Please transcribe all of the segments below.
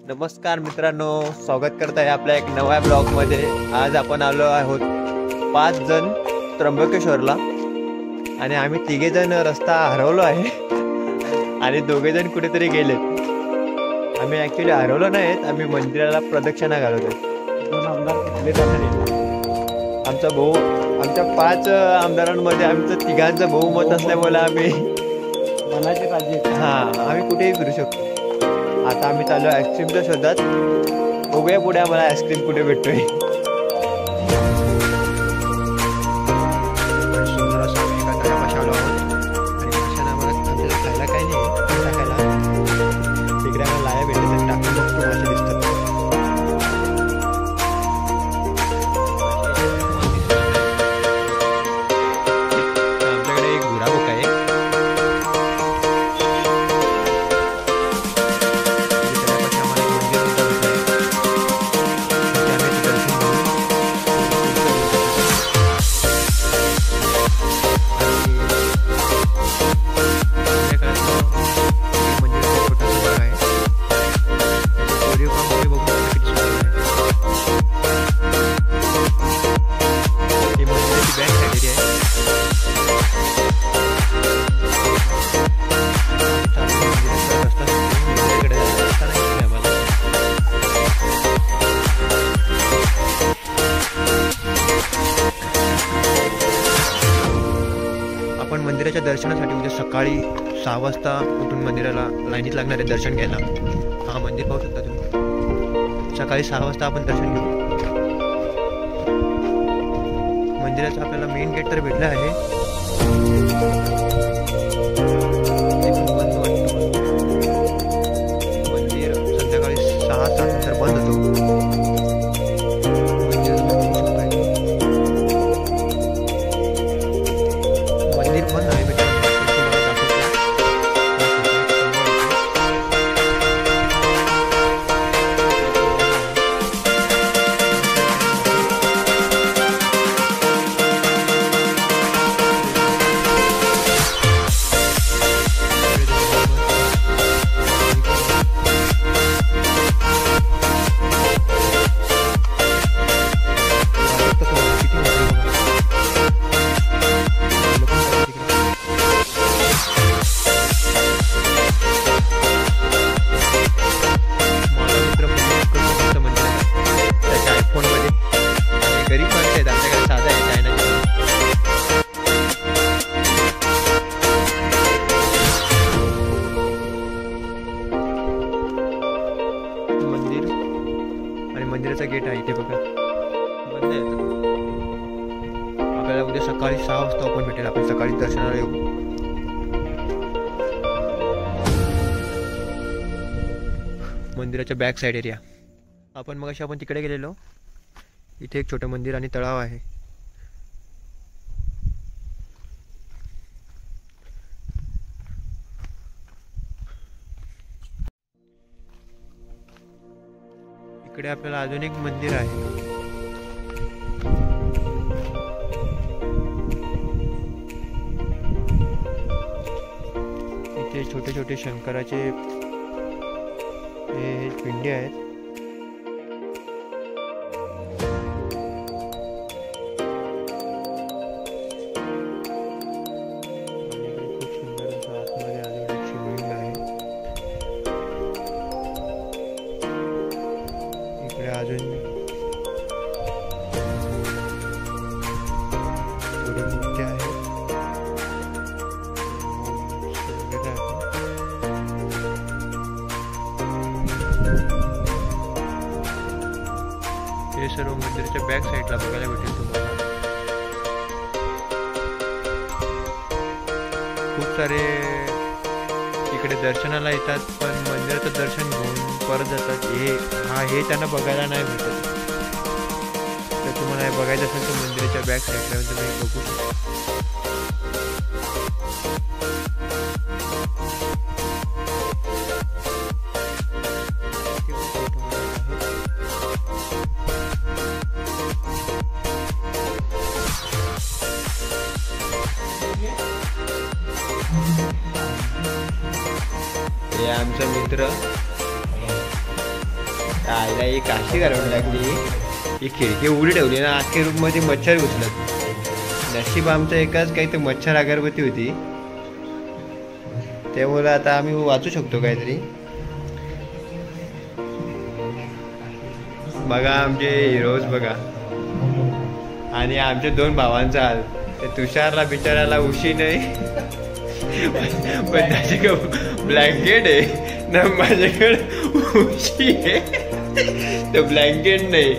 नमस्कार मित्रांनो, स्वागत करत आहे आपल्या एक नव्या ब्लॉगमध्ये। आज आपण आलो आहोत 5 जण त्र्यंबकेश्वरला आणि आम्ही 3 जण रस्ता हरवलो आहे आणि 2 जण कुठेतरी गेले। आम्ही ॲक्च्युअली हरवलो नाहीत, आम्ही मंदिराला प्रदक्षिणा घालतोय। 2 आमदार तिथले जातात। आमचा भाऊ, आमच्या 5 आमदारांमध्ये आमचं 3घांचं बहुमत असल्यामुळे आम्ही मनाचे राजे आम्ही कुठेही फिरू शकतो। आता आम्ही चालू आईस्क्रीमच्या शोधात, बघूया पुढे आम्हाला आईस्क्रीम कुठे भेटतोय। सुंदर असं आम्ही एका तळ्यापाशी आलो आहोत आणि माशांना आम्हाला आमच्याला खायला काही नाही, टाकायला तिकडे आम्हाला लाया भेटतात, टाकून बघतो मासे दिसतात। आमच्याकडे एक घोडा बोका आहे। आपण मंदिराच्या दर्शनासाठी उद्या सकाळी 6 वाजता उठून मंदिराला लाईनीत लागणारे दर्शन घ्यायला। हा मंदिर पाहू शकता तुम्ही। सकाळी 6 वाजता आपण दर्शन घेऊ। मंदिराचा आपल्याला मेन गेट तर भेटला आहे। मंदिर संध्याकाळी 6-7 नंतर बंद होतो। मंदिराचा गेट आहे इथे बघा, बंद आहे। आपल्याला उद्या सकाळी 6 वाजता ओपन भेटेल। आपण सकाळी दर्शनाला येऊ। मंदिराच्या बॅक साइड एरिया आपण मगाशी आपण तिकडे गेलेलो। इथे एक छोटं मंदिर आणि तळाव आहे। इकडे आपल्याला अजून एक मंदिर आहे। इथे छोटे छोटे शंकराचे हे पिंडे आहेत। खूप सुंदर असं आतमध्ये अजून एक शिवलिंग आहे। अजून थोडी मूर्ती आहे। हे सर्व मंदिराच्या बॅक साईडला बघायला भेटेल तुम्हाला। खूप सारे इकडे दर्शनाला येतात, पण मंदिराचं दर्शन घेऊन परत जातात। हे त्यांना बघायला नाही भेटत। तर तुम्हाला हे बघायचं असेल तर मंदिराच्या बॅक साईडला तुम्ही बघू शकता। हे आमचा मित्र आईला ही काशी करावी लागली. ही खिडकी उघडी ठेवली ना, आजच्या रूम मध्ये मच्छर घुसलं. नशीब आमचं एकाच काही तर मच्छर अगरबत्ती होती, त्यामुळे आता आम्ही वाचू शकतो काहीतरी. बघा आमचे हिरोज बघा. आणि आमच्या 2 भावांचा हाल. ते तुषारला बिचाराला उशी नाही, पण त्याच्याकडे ब्लँकेट आहे ना, माझ्याकडे उशी आहे तो ब्लँकेट नाही.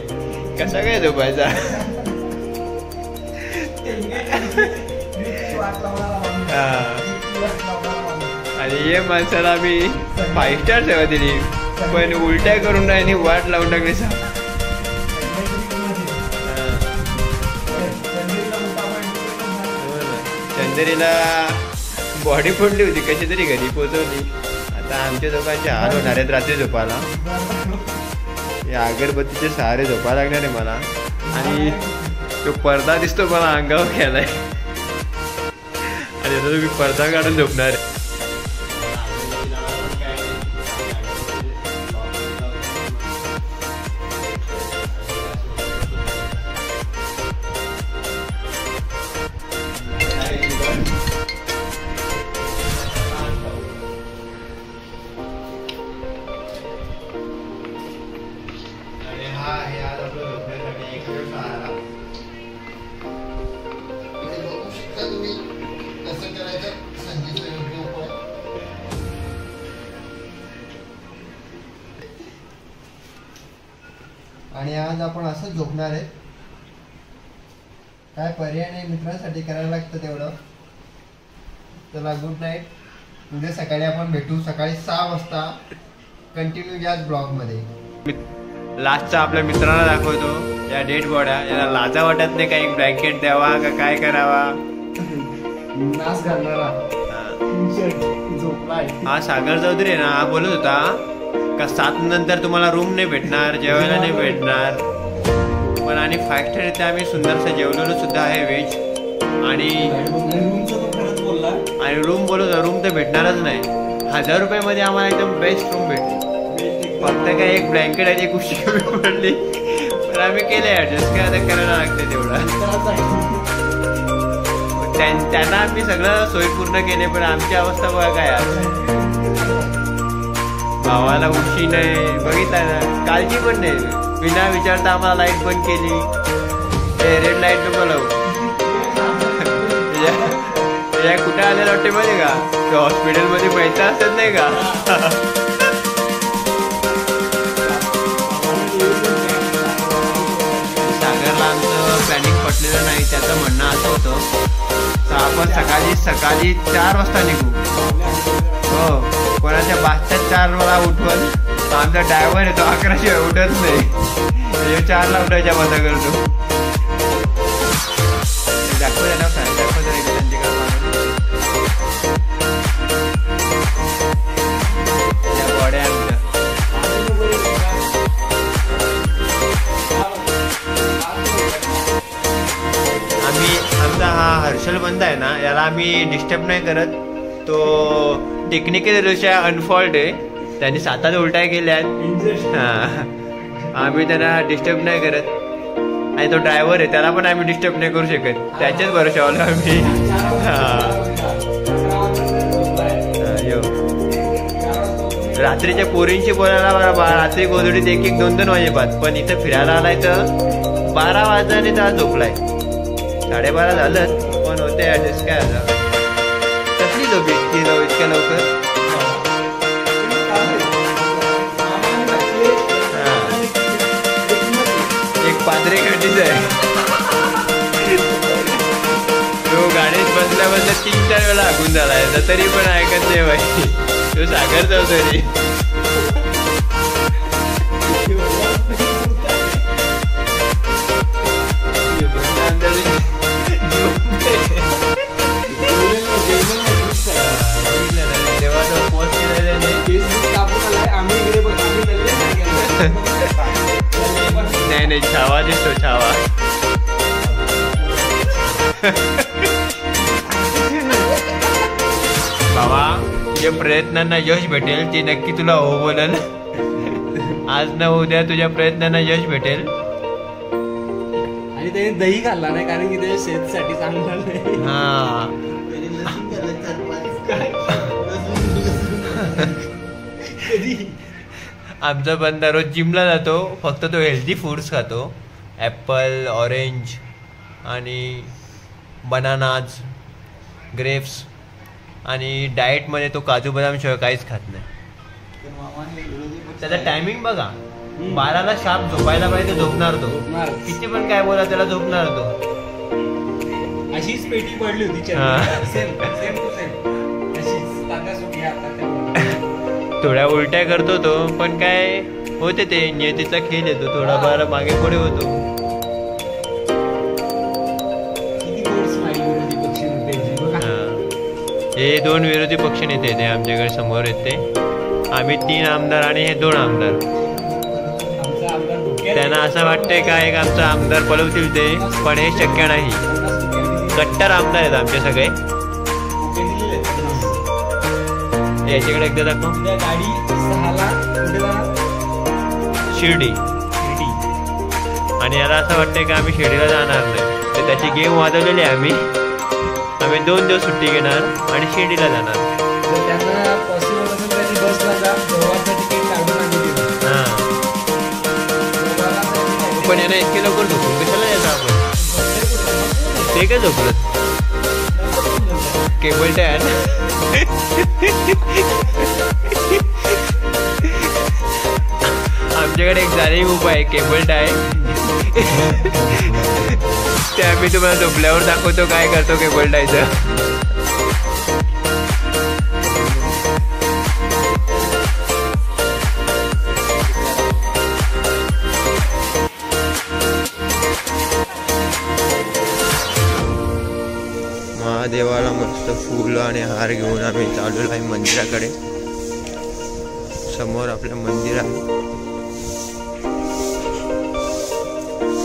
कसा काय झोपायचा? आणि हे माणसाला आम्ही 5 स्टार सेवा दिली, पण उलट्या करून नाही वाट लावून टाकली. चंदेरीला बॉडी फोडली होती, कशी तरी घरी पोहोचवली. आता आमच्या दोघांचे हाल होणार आहेत रात्री झोपायला. या अगरबत्तीचे सहारे झोपा लागणार आहे मला. आणि तो पडदा दिसतो मला अंगावर खेळाय, आणि आता तुम्ही पडदा काढून झोपणार. आणि आज आपण असंच झोपणार आहे. काय पर्याय नाही, मित्रांसाठी करायला लागतं तेवढं. चला गुड नाईट. उद्या सकाळी आपण भेटू सकाळी 6 वाजता कंटिन्यू याच ब्लॉग मध्ये. लास्टचा आपल्या मित्रांना दाखवतो या डेड बॉड्या. याला लाजा वाटत नाही काही ब्लँकेट द्यावा का काय करावा. नाच घालणारा हा सागर चौधरी आहे ना, हा बोलत होता का 7 नंतर तुम्हाला रूम नाही भेटणार, जेवायला नाही भेटणार. पण आणि 5 स्टार इथे आम्ही सुंदरसं जेवलेलो सुद्धा आहे व्हेज. आणि रूम बोलत रूम तर भेटणारच नाही. 1000 रुपयामध्ये आम्हाला एकदम बेस्ट रूम भेटली. फक्त काय एक ब्लँकेट आणि एक उशी पडली, पण आम्ही केले ऍडजस्ट. काय आता करायला लागते तेवढं. त्यांना आम्ही सगळं सोयी पूर्ण केले, पण आमची अवस्था बघा काय. भावाला उशी नाही, बघितला ना, काळजी पण नाही. बिना विचारता आम्हाला लाईट बंद केली. रेड लाईट नको लावू. कुठे आलेला वाटते माहिती का, हॉस्पिटलमध्ये पैसा असत नाही का. सागरला आमचं प्लॅनिंग पटलेलं नाही. त्याचं म्हणणं असं होतं तर आपण सकाळी 4 वाजता निघू. हो, कोणाच्या 5:04 मला उठवल. आमचा ड्रायव्हर येतो 11 शिवाय उठत नाही. 4ला उठायच्या मजा करतो. दाखवू ना त्या बॉड्या आमच्या. आमचा हा हर्षल बंद आहे ना, याला आम्ही डिस्टर्ब नाही करत. तो टेक्निकल दृष्ट्या अनफॉल्ट आहे. त्यांनी 7 उलट्या केल्यात. आम्ही त्यांना डिस्टर्ब नाही करत. आणि तो ड्रायव्हर आहे, त्याला पण आम्ही डिस्टर्ब नाही करू शकत. त्याच्याच भरोशावर आम्ही. रात्रीच्या पोरींशी बोलायला रात्री गोधडीत 1-1, 2-2 वाजेपात. पण इथं फिरायला आलाय तर 12 वाजताने तर झोपलाय. 12:30 झालं, पण होते ऍडजस्ट. काय आता कसली झोप इतक्या लवकर. एक पांढरे खंडीच आहे. तो गाडीत बसल्या 3-4 वेळा हाकून झालाय, तरी पण ऐकत नाही बाई. तो सागर चौधरी. नाही छावा दिसतो छावा. बाबा, तुझ्या प्रयत्नांना यश भेटेल, ती नक्की तुला हो बोलेल. आज न उद्या तुझ्या प्रयत्नांना यश भेटेल. आणि त्याने दही खाल्ला नाही कारण की त्याच्या शेतीसाठी चांगलं नाही. हा आमचा बंदा रोज जिमला जातो, फक्त तो हेल्दी फूड्स खातो. ॲपल, ऑरेंज आणि बनानाज, ग्रेप्स आणि डाएटमध्ये तो काजू बदाम शिवाय काहीच खात नाही. त्याचा टायमिंग बघा, 12ला शार्प झोपायला पाहिजे, झोपणार तो. किती पण काय बोला त्याला झोपणार तो. अशीच पेटी पडली होती सेम टू सेम अशीच तात्यासोबत आता थोड्या उलट्या करतो तो, पण काय होते ते नियतीचा खेळ येतो, थोडाफार मागे पुढे होतो. किती गोड स्माइल विरोधी पक्ष नेते बघा. हे 2 विरोधी पक्ष नेते ते आमच्याकडे समोर येते. आम्ही 3 आमदार आणि हे 2 आमदार. आमचा आमदार डोक्यात त्यांना असं वाटतंय का एक आमचा आमदार पळवतील ते, पण हे शक्य नाही. कट्टर आमदार आहेत आमचे सगळे. याच्याकडे एकदा दाखव. उद्या गाडी 6ला कुठे जाणार? शिर्डी. आणि याला असं वाटतंय का आम्ही शिर्डीला जाणार नाही, तर त्याची गेम वाजवलेली आहे. आम्ही 2 दिवस सुट्टी घेणार आणि शिर्डीला जाणार. जर त्यांना पॉसिबल असेल त्याची बसला जा, गोवाचं तिकीट काढून आम्ही देऊ. हां, पण यांना इतके लवकर झोपून कशाला यायचं आपण? ते काय झोपलं केबल टायर. आमच्याकडे एक जाणीव उपाय आहे, केबल टाय. ते आम्ही तुम्हाला झोपल्यावर दाखवतो काय करतो केबल टायचं. महादेवाला मस्त फुल आणि हार घेऊन आम्ही चाललेलो आहे मंदिराकडे. समोर आपलं मंदिर आहे.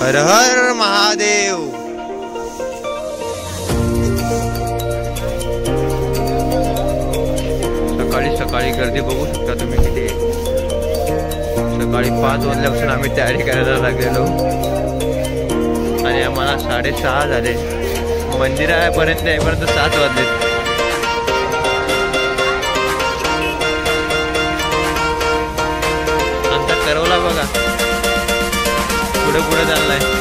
हर हर महादेव. सकाळी सकाळी गर्दी बघू शकता तुम्ही किती. सकाळी 5 वाजल्यापासून आम्ही तयारी करायला लागलेलो आणि आम्हाला 6:30 झाले. मंदिरापर्यंत येईपर्यंत 7 वाजले. आमचा करवला बघा पुढे पुढे चाललाय.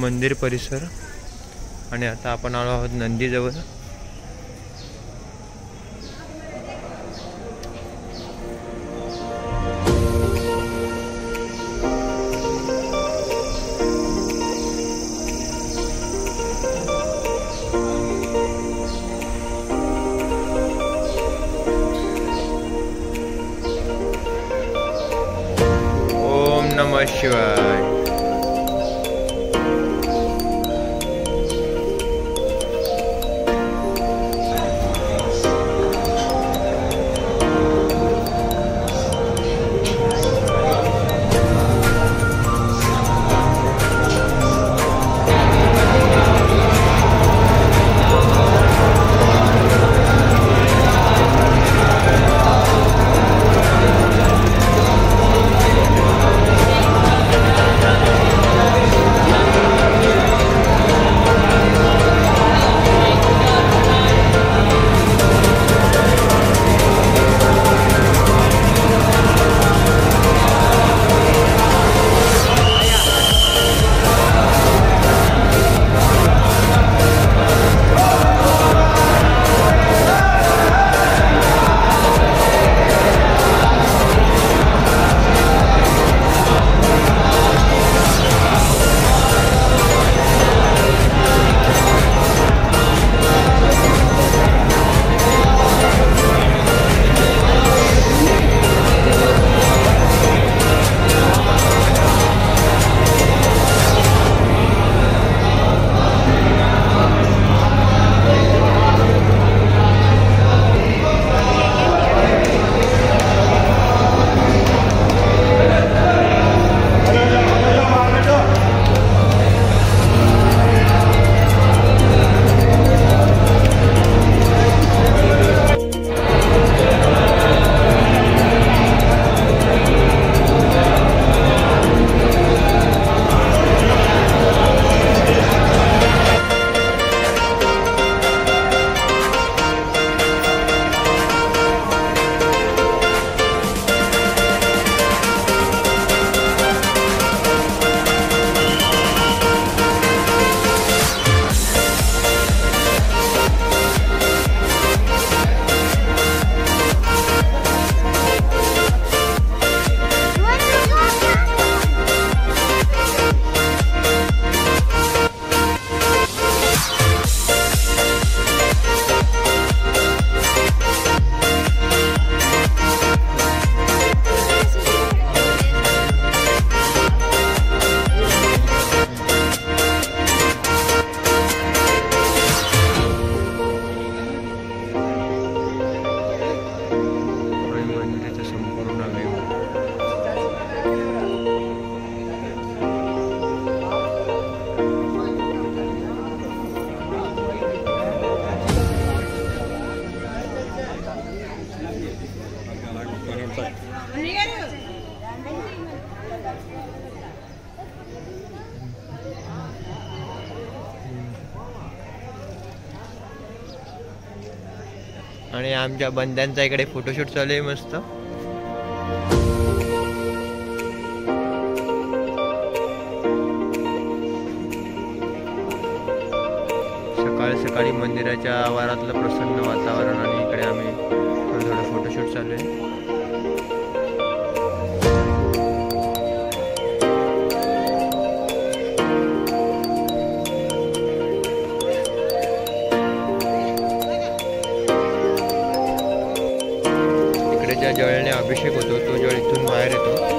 मंदिर परिसर आणि आता आपण आलो आहोत नंदीजवळ. ओम नमः शिवाय. आणि आमच्या बंद्यांचा इकडे फोटोशूट चालू आहे मस्त. सकाळी सकाळी मंदिराच्या आवारातलं प्रसन्न वातावरण आणि इकडे आम्ही थोडं फोटोशूट चालू आहे. इकडे ज्या जळने अभिषेक होतो तो जळ इथून बाहेर येतो.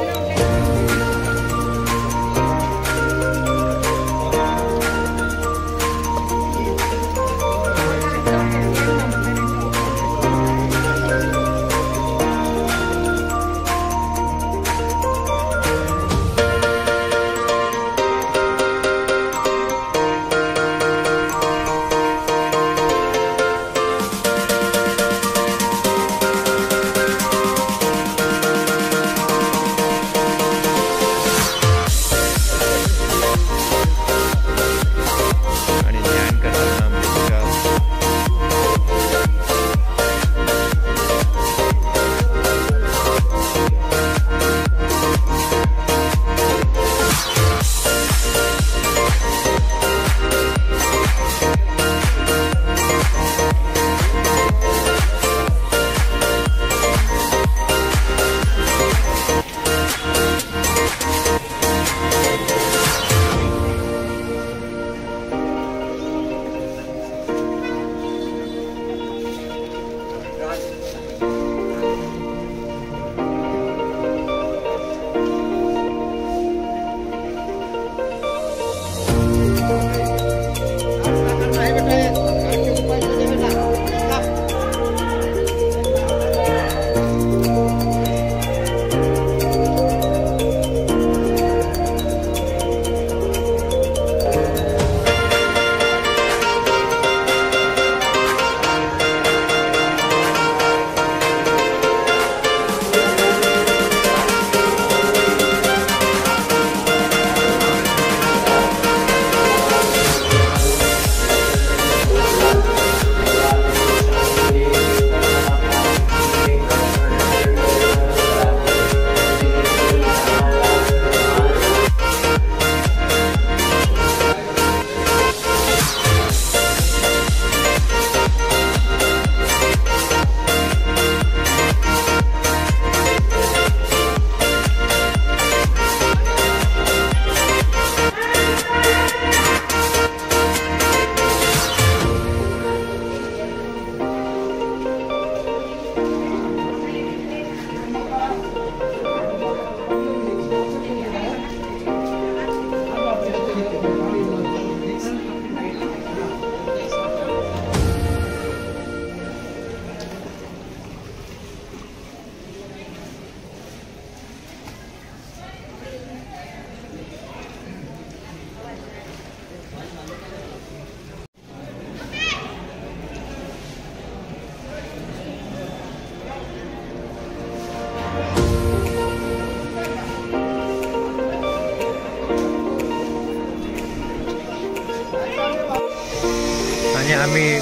आणि आम्ही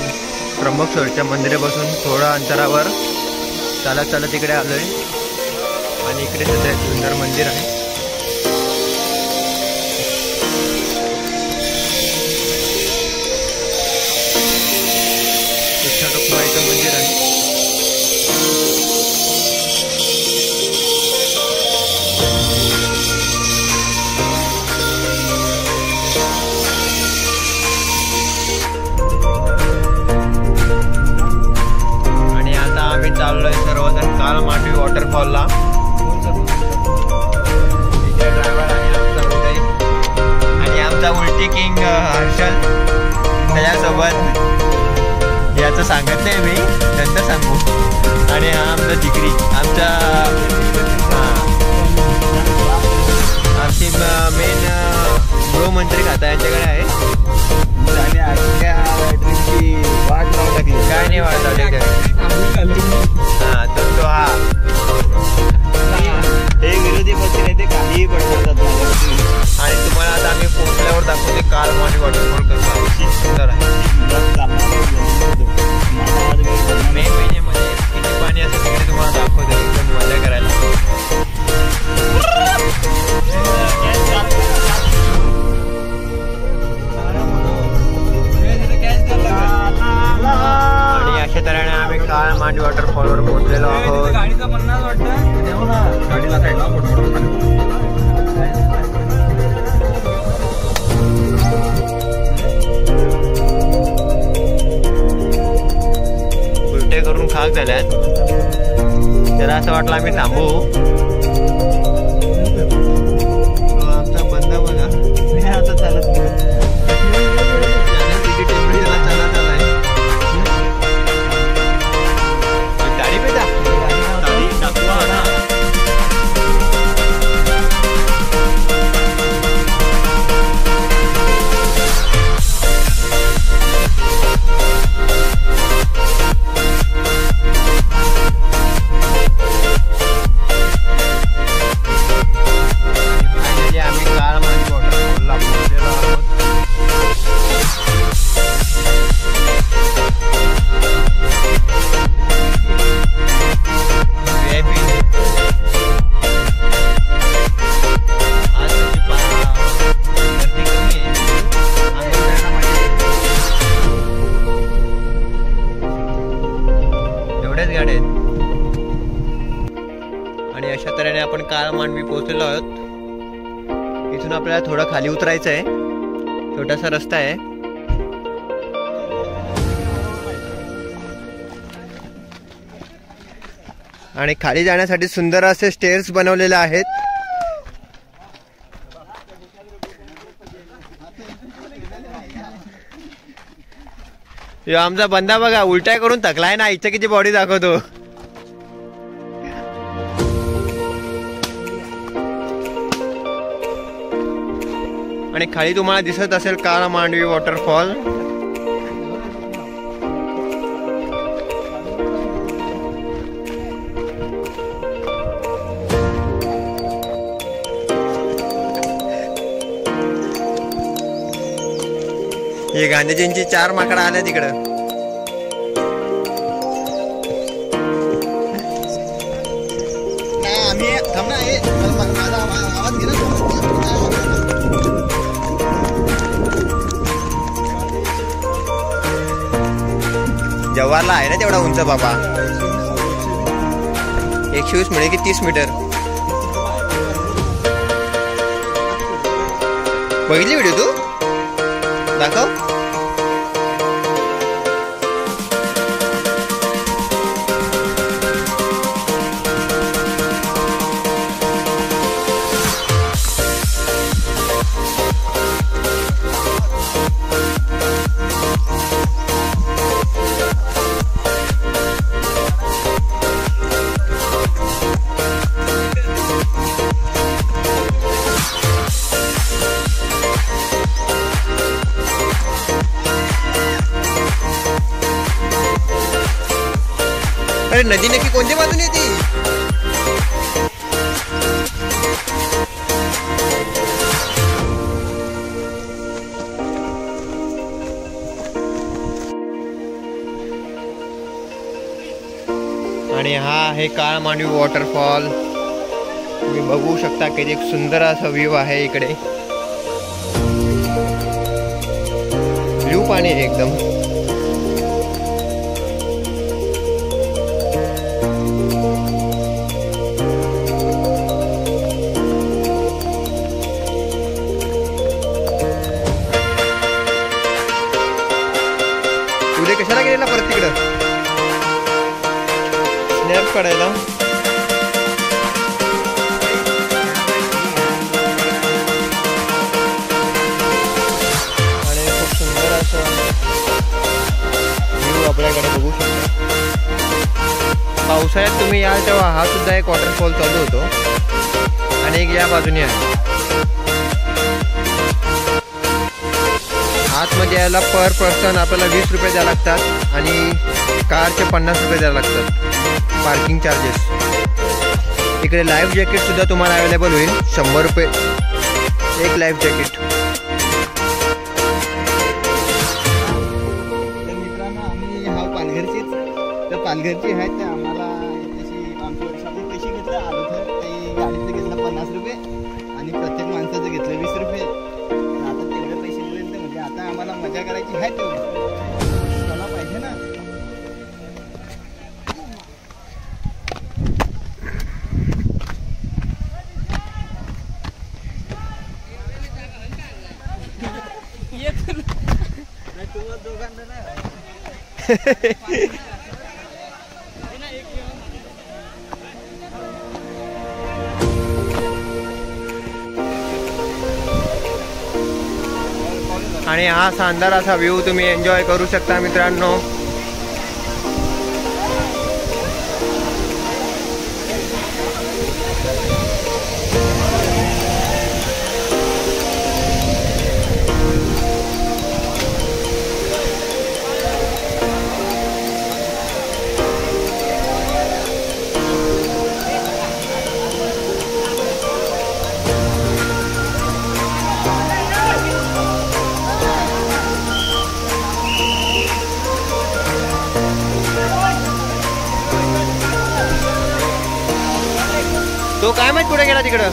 त्र्यंबकेश्वरच्या मंदिरापासून थोडा अंतरावर चालत चालत इकडे आलोय आणि इकडे सुद्धा एक सुंदर मंदिर आहे. कृष्ण रुक्माईचं मंदिर आहे. चाललोय सर्वजण कालमांडवी वॉटरफॉलला. इथे ड्रायव्हर आहे आमचा उदय आणि आमचा उलटी किंग हर्षल. त्याच्यासोबत याचं सांगत नाही मी, नंतर सांगू. आणि हा आमचा जिगरी, आमचा आमची मेन गृहमंत्री खाता यांच्याकडे आहे. वाट लावून टाकली, काय नाही वाट लावली. हा तर तो हा हे विरोधी पक्ष नेते काहीही पडतात. आणि तुम्हाला आता आम्ही पोहोचल्यावर दाखवते कालमांडवी वॉटरफॉल कसा आहे. सुंदर आहे. मेन झाल्यात. त्याला असं वाटलं आम्ही थांबू. आमचा बंदा बघा आता चालत गाडी पेटा आणि अशा तऱ्हेने आपण काळमांडवी पोहोचलेलो आहोत. इथून आपल्याला थोडं खाली उतरायचं आहे. छोटासा रस्ता आहे. आणि खाली जाण्यासाठी सुंदर असे स्टेअर्स बनवलेले आहेत. आमचा बंदा बघा उलट्या करून थकलाय ना. इच्छा किती बॉडी दाखवतो. आणि खाली तुम्हाला दिसत असेल काळमांडवी वॉटरफॉल. हे गांधीजींची 4 माकडं आल्या तिकडं. जवाहरला आहे ना तेवढा उंच बाबा. 120 म्हणजे की 30 मीटर. बघितली व्हिडिओ तू? दाखव. अरे नदी नक्की कोणत्या बाजूने येते? आणि हा आहे काळमांडवी वॉटरफॉल. तुम्ही बघू शकता की एक सुंदर असा व्ह्यू आहे. इकडे ब्ल्यू पाणी आहे एकदम. उद्या कशाला गेलेला परत तिकडं स्नॅप काढायला? आणि खूप सुंदर असं व्ह्यू आपल्याकडे बघू शकता. पावसाळ्यात तुम्ही याल तेव्हा हा सुद्धा एक वॉटरफॉल चालू होतो. आणि एक या बाजूने आहे. आतमध्ये यायला पर पर्सन आपल्याला 20 रुपये द्यावे लागतात. आणि कारचे 50 रुपये द्यावे लागतात पार्किंग चार्जेस. इकडे लाईफ जॅकेट सुद्धा तुम्हाला अवेलेबल होईल. 100 रुपये एक लाईफ जॅकेट. मित्रांनो आम्ही हा पालघरचीच तर पालघरची आहेत. तर आम्हाला तशी आमच्या वर्षातून पैसे घेतले. आलो तर काही गाडीचं घेतलं 50 रुपये आणि प्रत्येक माणसाचं घेतलं 20 रुपये. आता तेवढे पैसे दिले म्हणजे आता आम्हाला मजा करायची आहे. तेवढी मला पाहिजे ना. आणि हा शानदार असा व्ह्यू तुम्ही एन्जॉय करू शकता मित्रांनो. तो काय माहित कुठे गेला तिकडं.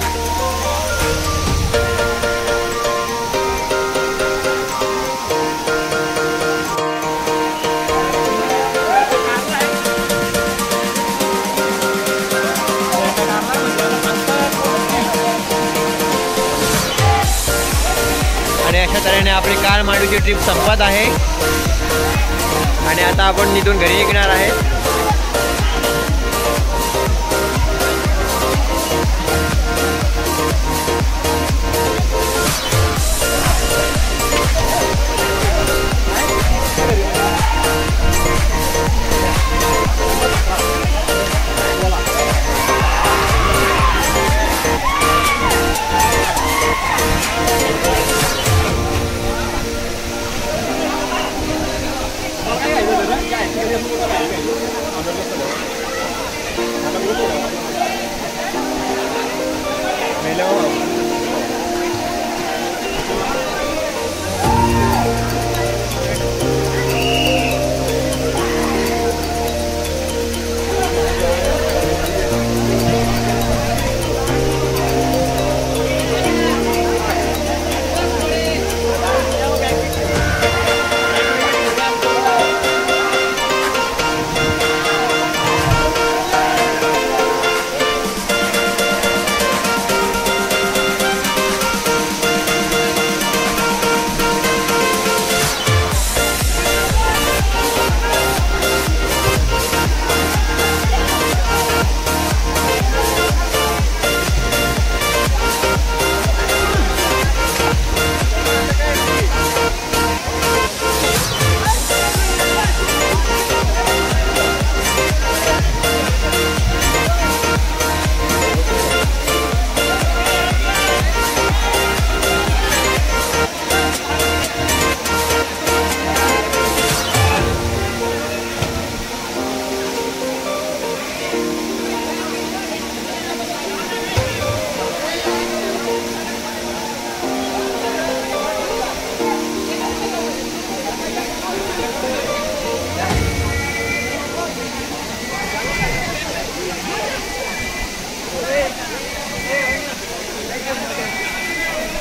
आणि अशा तऱ्हेने आपली कार मांडूची ट्रिप संपत आहे आणि आता आपण तिथून घरी निघणार आहे.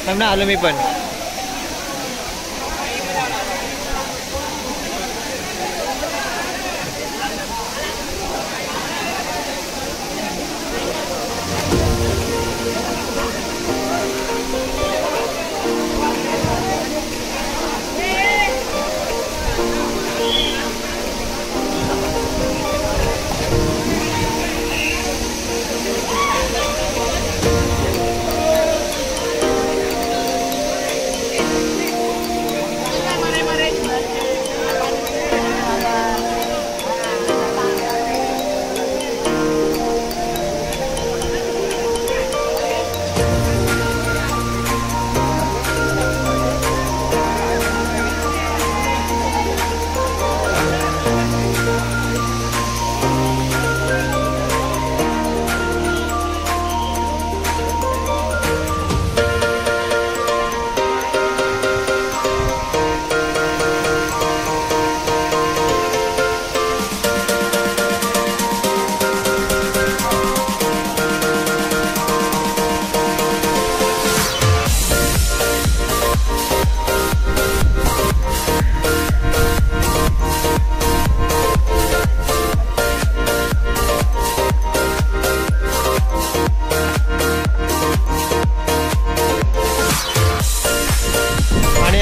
थांब ना, आलो मी पण.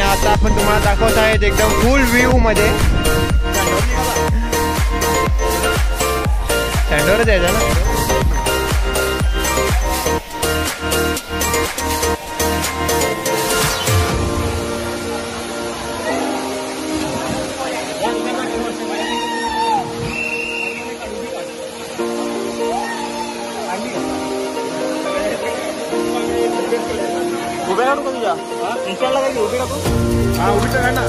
आता आपण तुम्हाला दाखवत आहेत एकदम फुल व्ह्यू मध्ये. स्टँडवरच यायचं ना. उभे काढू का तुझ्या इंस्टाला काय उभे काढू? हा उभी तर ना